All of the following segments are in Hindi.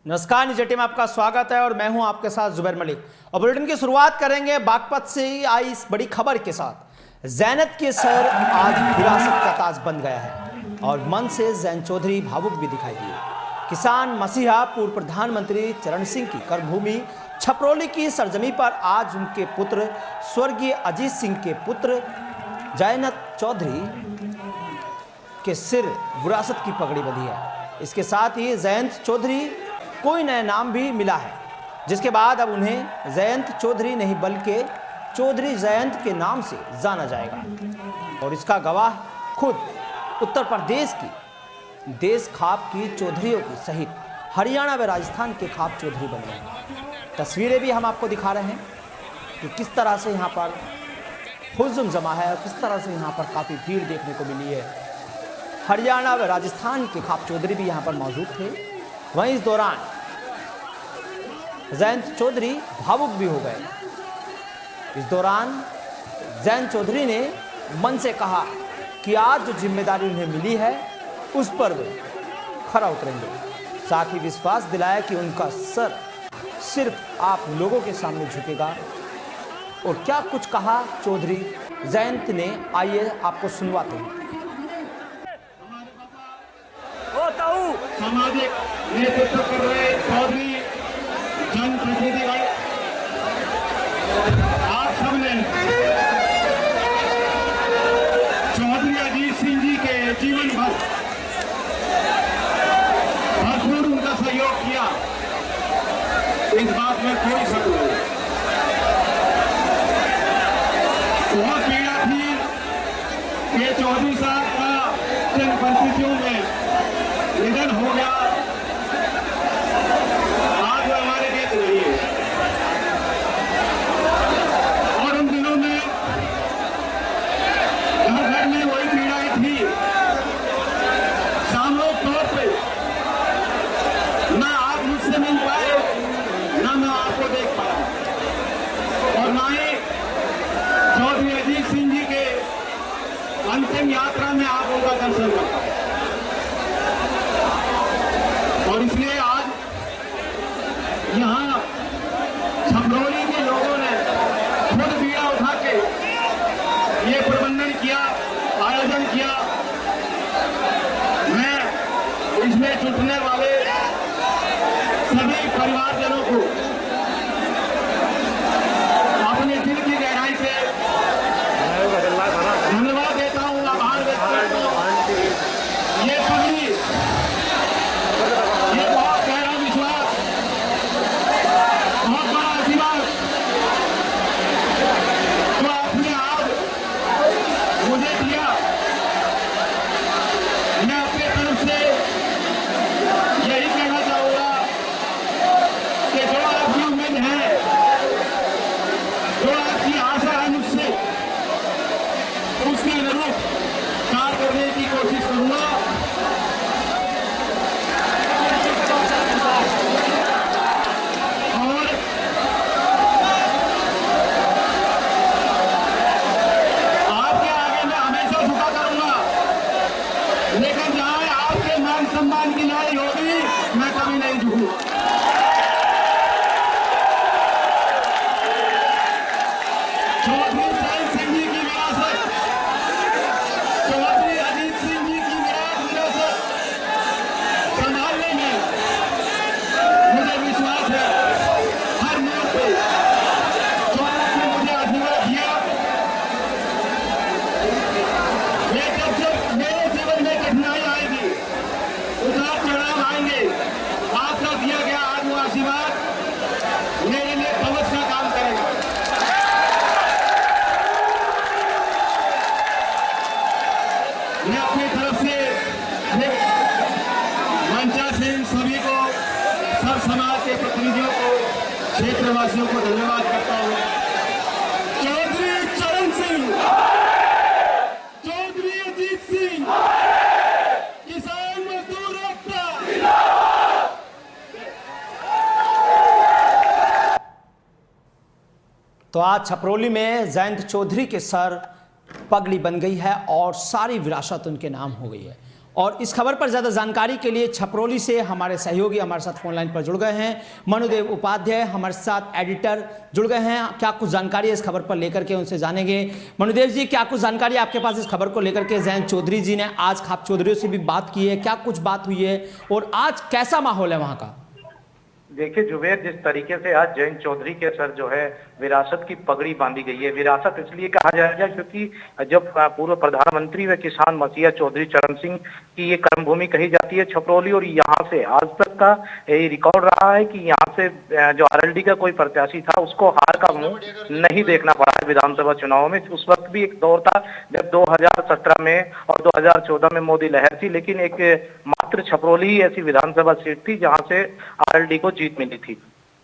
नमस्कार, निजेटी में आपका स्वागत है और मैं हूं आपके साथ जुबैर मलिक। और बुलेटिन की शुरुआत करेंगे बागपत से ही आई इस बड़ी खबर के साथ। जैनत के सर आज विरासत का ताज बन गया है और मन से जैन चौधरी भावुक भी दिखाई दिए। किसान मसीहा पूर्व प्रधानमंत्री चरण सिंह की कर्मभूमि छपरौली की सरजमी पर आज उनके पुत्र स्वर्गीय अजीत सिंह के पुत्र जैनत चौधरी के सिर विरासत की पगड़ी बंधी है। इसके साथ ही जयंत चौधरी कोई नया नाम भी मिला है, जिसके बाद अब उन्हें जयंत चौधरी नहीं बल्कि चौधरी जयंत के नाम से जाना जाएगा। और इसका गवाह खुद उत्तर प्रदेश की देश खाप की चौधरियों की सहित हरियाणा व राजस्थान के खाप चौधरी बने हैं। तस्वीरें भी हम आपको दिखा रहे हैं कि किस तरह से यहाँ पर हुज़ुम जमा है और किस तरह से यहाँ पर काफ़ी भीड़ देखने को मिली है। हरियाणा व राजस्थान के खाप चौधरी भी यहाँ पर मौजूद थे। वहीं इस दौरान जयंत चौधरी भावुक भी हो गए। इस दौरान जयंत चौधरी ने मन से कहा कि आज जो जिम्मेदारी उन्हें मिली है उस पर वे खरा उतरेंगे। साथ ही विश्वास दिलाया कि उनका सर सिर्फ आप लोगों के सामने झुकेगा। और क्या कुछ कहा चौधरी जयंत ने, आइए आपको सुनवाते हैं। सामाजिक नेतृत्व कर रहे चौधरी जनप्रतिनिधिगण, आप सबने चौधरी अजीत सिंह जी के जीवन भर भरपूर उनका सहयोग किया, इस बात में कोई शक नहीं। बहुत पीड़ा थी कि चौधरी साहब का जिन परिस्थितियों में निधन हो गया, आज वो हमारे बीच नहीं है। और उन दिनों में घर घर में वही पीड़ाएं थी। सामूहिक तौर पे ना आप मुझसे मिल पाए, ना मैं आपको देख पाया, और ना ही चौधरी अजीत सिंह जी के अंतिम यात्रा में आप उनका दर्शन कर पाए। और इसलिए आज यहाँ छपरौली के लोगों ने खुद बीड़ा उठा के ये प्रबंधन किया, आयोजन किया। मैं इसमें जुटने वाले सभी परिवारजनों को अपने दिल की गहराई से धन्यवाद देता हूँ, आभार व्यक्त करता हूँ। ये पगड़ी, ये बहुत गहरा विश्वास, बहुत बड़ा आशीर्वाद जो आपने आज मुझे दिया, मैं अपने तरफ से यही कहना चाहूंगा कि जो आपकी उम्मीद है, जो आपकी आशा है मुझसे, उसके अनुरूप कार्य करने की कोशिश करूंगा। सम्मान की लड़ाई होगी, मैं कभी नहीं झुकूं। चौधरी जयंत सिंह जी की विरासत, चौधरी अजीत सिंह जी की विरासत संभालने में मुझे विश्वास है। हर मोड़ पे जो आपने मुझे आशीर्वाद दिया, जब मेरे जीवन में कठिनाई आएगी, उतार चढ़ाव आएंगे, आपका दिया गया आज वो आशीर्वाद मेरे लिए कवच का काम करेगा। मैं अपनी तरफ से मंचा से सभी को, सब समाज के प्रतिनिधियों को, क्षेत्रवासियों को धन्यवाद करता हूँ। चौधरी चरण सिंह, चौधरी अजीत सिंह, किसान मजदूर एकता। तो आज छपरौली में जयंत चौधरी के सर पगड़ी बन गई है और सारी विरासत उनके नाम हो गई है। और इस खबर पर ज़्यादा जानकारी के लिए छपरौली से हमारे सहयोगी हमारे साथ फोन लाइन पर जुड़ गए हैं। मनुदेव उपाध्याय हमारे साथ एडिटर जुड़ गए हैं। क्या कुछ जानकारी है इस खबर पर लेकर के उनसे जानेंगे। मनुदेव जी, क्या कुछ जानकारी आपके पास इस खबर को लेकर के? जयंत चौधरी जी ने आज खाप चौधरी से भी बात की है, क्या कुछ बात हुई है और आज कैसा माहौल है वहाँ का? देखिए जुबेर, जिस तरीके से आज जयंत चौधरी के सर जो है विरासत की पगड़ी बांधी गई है। विरासत इसलिए कहा जाएगा क्योंकि जब पूर्व प्रधानमंत्री व किसान मसीहा चौधरी चरण सिंह की ये कर्मभूमि कही जाती है छपरौली, और यहाँ से आज तक का ये रिकॉर्ड रहा है कि यहाँ से जो आरएलडी का कोई प्रत्याशी था उसको हार का मुंह नहीं देखना पड़ा है विधानसभा चुनाव में। उस वक्त भी एक दौर था जब 2017 में और 2014 में मोदी लहर थी, लेकिन एक मात्र छपरौली ही ऐसी विधानसभा सीट थी जहाँ से आरएलडी को जीत मिली थी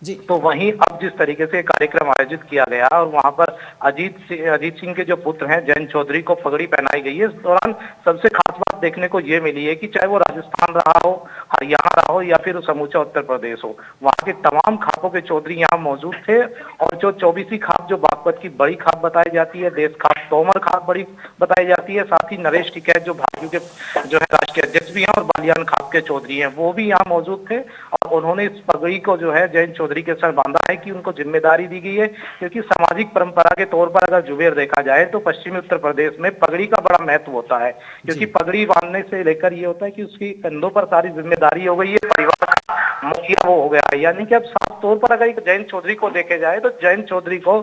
जी। तो वहीं अब जिस तरीके से कार्यक्रम आयोजित किया गया और वहां पर अजीत सिंह के जो पुत्र हैं जयंत चौधरी को पगड़ी पहनाई गई है, इस दौरान सबसे खास बात देखने को ये मिली है कि चाहे वो राजस्थान रहा हो, हरियाणा रहा हो या फिर समूचा उत्तर प्रदेश हो, वहां के तमाम खापों के चौधरी यहाँ मौजूद थे। और जो 24वीं खाप जो बागपत की बड़ी खाप बताई जाती है, देश खाप तोमर खाप बड़ी बताई जाती है, साथ ही नरेश टिकैत जो भाजपा के जो है राष्ट्रीय अध्यक्ष भी हैं और बालियान खाप के चौधरी हैं, वो भी यहाँ मौजूद थे। और उन्होंने इस पगड़ी को जो है जयंत चौधरी के सर बांधा है कि उनको जिम्मेदारी दी गई है, क्योंकि सामाजिक परंपरा के तौर पर अगर जुबेर देखा जाए तो पश्चिमी उत्तर प्रदेश में पगड़ी का बड़ा महत्व होता है, क्योंकि पगड़ी बांधने से लेकर ये होता है कि उसकी कंधों पर सारी जिम्मेदारी हो गई है, परिवार का मुखिया वो हो गया है। यानी कि अब साफ तौर पर अगर जयंत चौधरी को देखे जाए तो जयंत चौधरी को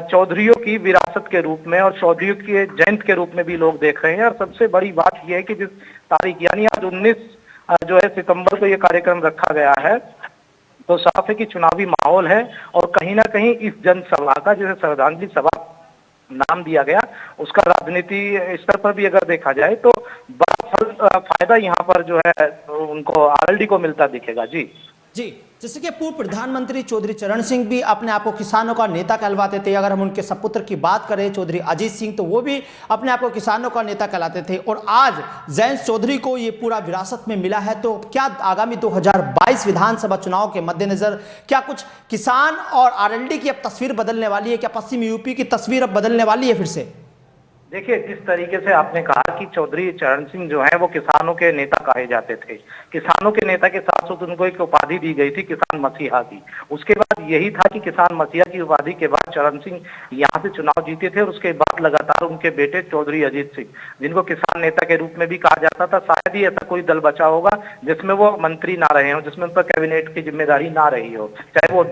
चौधरियों की विरासत के रूप में और चौधरियों के जयंत के रूप में भी लोग देख रहे हैं। और सबसे बड़ी बात यह है कि जिस तारीख यानी आज 19 जो है सितंबर को ये कार्यक्रम रखा गया है, तो साफ है कि चुनावी माहौल है। और कहीं ना कहीं इस जनसभा का जिसे श्रद्धांजलि सभा नाम दिया गया, उसका राजनीति स्तर पर भी अगर देखा जाए तो बड़ा फायदा यहाँ पर जो है उनको आरएलडी को मिलता दिखेगा। जी, जैसे कि पूर्व प्रधानमंत्री चौधरी चरण सिंह भी अपने आप को किसानों का नेता कहलवाते थे। अगर हम उनके सपुत्र की बात करें चौधरी अजीत सिंह, तो वो भी अपने आप को किसानों का नेता कहलाते थे। और आज जयंत चौधरी को ये पूरा विरासत में मिला है, तो क्या आगामी 2022 विधानसभा चुनाव के मद्देनजर क्या कुछ किसान और आरएलडी की अब तस्वीर बदलने वाली है? क्या पश्चिमी यूपी की तस्वीर अब बदलने वाली है फिर से? देखिए, जिस तरीके से आपने कहा कि चौधरी चरण सिंह जो है वो किसानों के नेता कहे जाते थे, किसानों के नेता के साथ साथ उनको एक उपाधि दी गई थी किसान मसीहा की। उसके बाद यही था कि किसान मसीहा की उपाधि के बाद चरण सिंह यहाँ से चुनाव जीते थे, और उसके बाद लगातार उनके बेटे चौधरी अजीत सिंह, जिनको किसान नेता के रूप में भी कहा जाता था, शायद ही ऐसा कोई दल बचा होगा जिसमें वो मंत्री ना रहे हो, जिसमें उन पर कैबिनेट की जिम्मेदारी ना रही हो, चाहे वो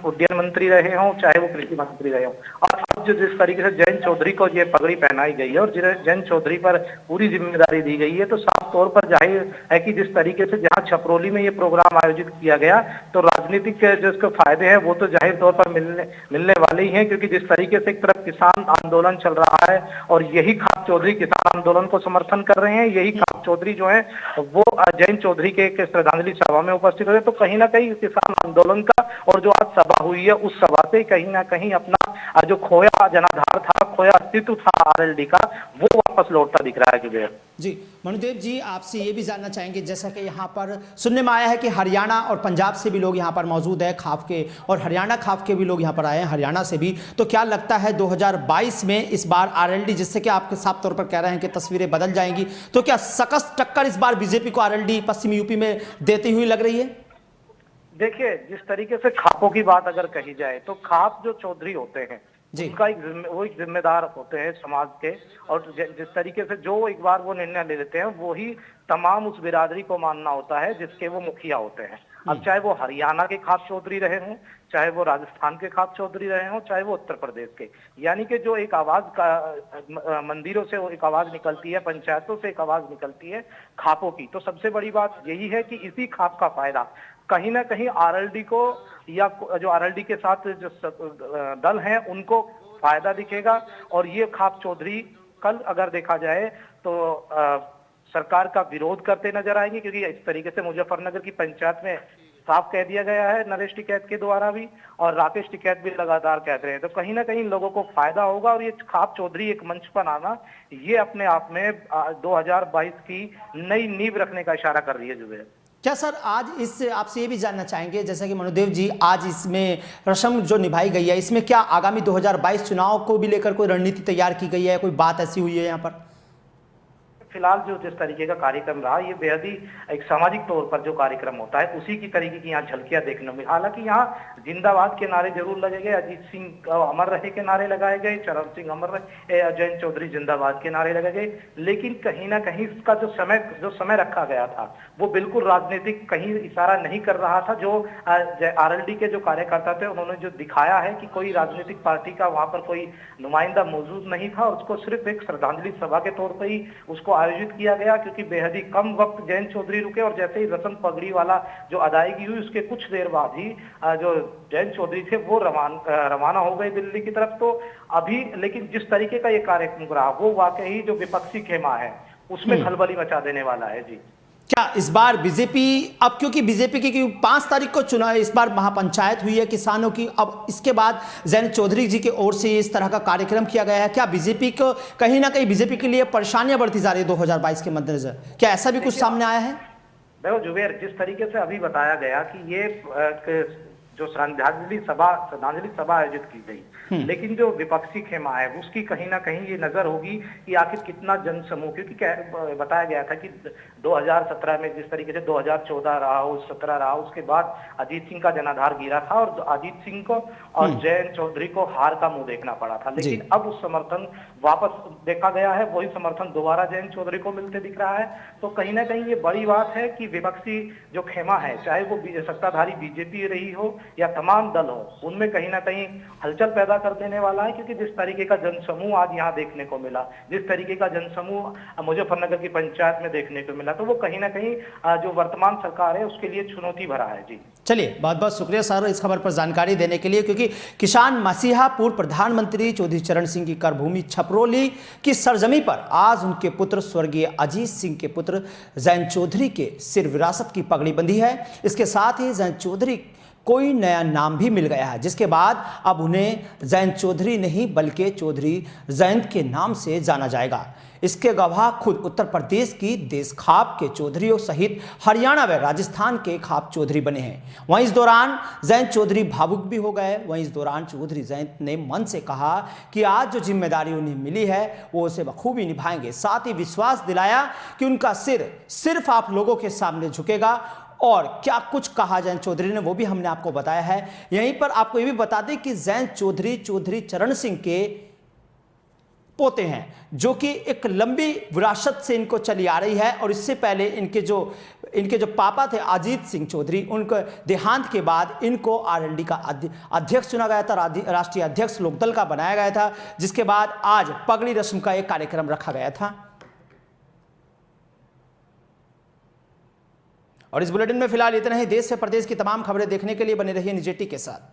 उद्यान मंत्री रहे हों, चाहे वो कृषि मंत्री रहे हों। और अब जो जिस तरीके से जयंत चौधरी को ये पगड़ी पहनाई गई है और जयंत चौधरी पर पूरी जिम्मेदारी दी गई है, तो साफ तौर पर जाहिर है कि जिस तरीके से जहां छपरौली में ये प्रोग्राम आयोजित किया गया, तो राजनीतिक जो इसके फायदे हैं वो तो जाहिर तौर पर मिलने वाले ही हैं, क्योंकि जिस तरीके से एक तरफ किसान आंदोलन चल रहा है और यही खाप चौधरी किसान आंदोलन को समर्थन कर रहे हैं, यही खाप चौधरी जो है वो जयंत चौधरी के श्रद्धांजलि सभा में उपस्थित हुए, तो कहीं ना कहीं किसान आंदोलन का और जो आज सभा हुई है उस सभा से कहीं ना कहीं अपना जो खोया जनाधार था, खोया अस्तित्व था आरएलडी का, वो वापस लौटता दिख रहा है जुबेर। जी, मनुदेव जी, आपसे ये भी जानना चाहेंगे, जैसा कि यहाँ पर सुनने में आया है कि हरियाणा और पंजाब से भी लोग यहाँ पर मौजूद है खाप के, और हरियाणा खाप के भी लोग यहाँ पर आए हैं, हरियाणा से भी, तो क्या लगता है 2022 में इस बार आरएलडी, जिससे कि आप साफ तौर पर कह रहे हैं कि तस्वीरें बदल जाएंगी, तो क्या सकस टक्कर इस बार बीजेपी को आरएलडी पश्चिमी यूपी में देती हुई लग रही है? देखिए, जिस तरीके से खापों की बात अगर कही जाए तो खाप जो चौधरी होते हैं उनका वो एक जिम्मेदार होते हैं समाज के, और जिस तरीके से जो एक बार वो निर्णय ले लेते हैं वो ही तमाम उस बिरादरी को मानना होता है जिसके वो मुखिया होते हैं। अब चाहे वो हरियाणा के खाप चौधरी रहे हों, चाहे वो राजस्थान के खाप चौधरी रहे हों, चाहे वो उत्तर प्रदेश के, यानी कि जो एक आवाज का मंदिरों से एक आवाज निकलती है, पंचायतों से एक आवाज निकलती है खापों की, तो सबसे बड़ी बात यही है कि इसी खाप का फायदा कहीं ना कहीं आरएलडी को या जो आरएलडी के साथ जो दल हैं उनको फायदा दिखेगा। और ये खाप चौधरी कल अगर देखा जाए तो सरकार का विरोध करते नजर आएंगे, क्योंकि इस तरीके से मुजफ्फरनगर की पंचायत में साफ कह दिया गया है नरेश टिकैत के द्वारा भी, और राकेश टिकैत भी लगातार कहते रहे, तो कहीं ना कहीं लोगों को फायदा होगा। और ये खाप चौधरी एक मंच पर आना, ये अपने आप में 2022 की नई नींव रखने का इशारा कर रही है जुबेर। क्या सर आज इससे आपसे ये भी जानना चाहेंगे, जैसा कि मनुदेव जी आज इसमें रस्म जो निभाई गई है, इसमें क्या आगामी 2022 चुनाव को भी लेकर कोई रणनीति तैयार की गई है, कोई बात ऐसी हुई है यहाँ पर? फिलहाल जो जिस तरीके का कार्यक्रम रहा, ये बेहद ही एक सामाजिक तौर पर जो कार्यक्रम होता है उसी की तरीके की यहाँ झलकियां देखने में। हालांकि यहाँ जिंदाबाद के नारे जरूर लगे गए, अजीत सिंह अमर रहे के नारे लगाए गए, चरण सिंह अमर रहे, जयंत चौधरी जिंदाबाद के नारे लगे गए, लेकिन कहीं ना कहीं इसका जो समय रखा गया था वो बिल्कुल राजनीतिक कहीं इशारा नहीं कर रहा था। जो आरएलडी के जो कार्यकर्ता थे उन्होंने जो दिखाया है कि कोई राजनीतिक पार्टी का वहां पर कोई नुमाइंदा मौजूद नहीं था, उसको सिर्फ एक श्रद्धांजलि सभा के तौर पर ही उसको आयोजित किया गया, क्योंकि बेहद ही कम वक्त जयंत चौधरी रुके और जैसे ही रस्म पगड़ी वाला जो अदायगी हुई उसके कुछ देर बाद ही जो जयंत चौधरी थे वो रवाना हो गए दिल्ली की तरफ। तो अभी लेकिन जिस तरीके का ये कार्यक्रम रहा वो वाकई जो विपक्षी खेमा है उसमें खलबली मचा देने वाला है। जी, क्या इस बार बीजेपी, अब क्योंकि बीजेपी की 5 तारीख को चुनाव, इस बार महापंचायत हुई है किसानों की, अब इसके बाद जयंत चौधरी जी की ओर से इस तरह का कार्यक्रम किया गया है, क्या बीजेपी को कहीं ना कहीं बीजेपी के लिए परेशानियां बढ़ती जा रही है 2022 के मद्देनजर? क्या ऐसा भी कुछ सामने आया है? देखो जुबेर, जिस तरीके से अभी बताया गया कि ये जो श्रद्धांजलि सभा आयोजित की गई, लेकिन जो विपक्षी खेमा है उसकी कहीं ना कहीं ये नजर होगी कि आखिर कितना जनसमूह, क्योंकि बताया गया था कि 2017 में जिस तरीके से 2014 रहा, 17 रहा, उसके बाद अजीत सिंह का जनाधार गिरा था और अजीत सिंह को और जयंत चौधरी को हार का मुंह देखना पड़ा था। लेकिन अब उस समर्थन वापस देखा गया है, वही समर्थन दोबारा जयंत चौधरी को मिलते दिख रहा है। तो कहीं ना कहीं ये बड़ी बात है कि विपक्षी जो खेमा है, चाहे वो सत्ताधारी बीजेपी रही हो या तमाम दल हो, उनमें कहीं ना कहीं हलचल पैदा कर देने वाला है। क्योंकि जिस तरीके का जनसमूह आज यहाँ देखने को मिला, जिस तरीके का जनसमूह मुजफ्फरनगर की पंचायत में देखने को मिला, तो वो कहीं ना कहीं जो वर्तमान सरकार है उसके लिए चुनौती भरा है। जी चलिए, बहुत बहुत शुक्रिया सर इस खबर पर जानकारी देने के लिए, क्योंकि किसान मसीहा पूर्व प्रधानमंत्री चौधरी चरण सिंह की कर्मभूमि छपरोली की सरजमी पर आज उनके पुत्र स्वर्गीय अजीत सिंह के पुत्र जयंत चौधरी के सिर विरासत की पगड़ी बंधी है। इसके साथ ही जयंत चौधरी कोई नया नाम भी मिल गया है, जिसके बाद अब उन्हें जयंत चौधरी नहीं बल्कि चौधरी जयंत के नाम से जाना जाएगा। इसके गवाह खुद उत्तर प्रदेश की देश खाप के चौधरियों सहित हरियाणा व राजस्थान के खाप चौधरी बने हैं। वहीं इस दौरान जयंत चौधरी भावुक भी हो गए। वहीं इस दौरान चौधरी जयंत ने मन से कहा कि आज जो जिम्मेदारी उन्हें मिली है वो उसे बखूबी निभाएंगे। साथ ही विश्वास दिलाया कि उनका सिर सिर्फ आप लोगों के सामने झुकेगा। और क्या कुछ कहा जयंत चौधरी ने वो भी हमने आपको बताया है। यहीं पर आपको ये भी बता दें कि जयंत चौधरी चरण सिंह के पोते हैं, जो कि एक लंबी विरासत से इनको चली आ रही है। और इससे पहले इनके जो पापा थे अजीत सिंह चौधरी, उनके देहांत के बाद इनको आरएलडी का अध्यक्ष चुना गया था, राष्ट्रीय अध्यक्ष लोकदल का बनाया गया था, जिसके बाद आज पगड़ी रस्म का एक कार्यक्रम रखा गया था। और इस बुलेटिन में फिलहाल इतना ही। देश से प्रदेश की तमाम खबरें देखने के लिए बने रहिए निजेटी के साथ।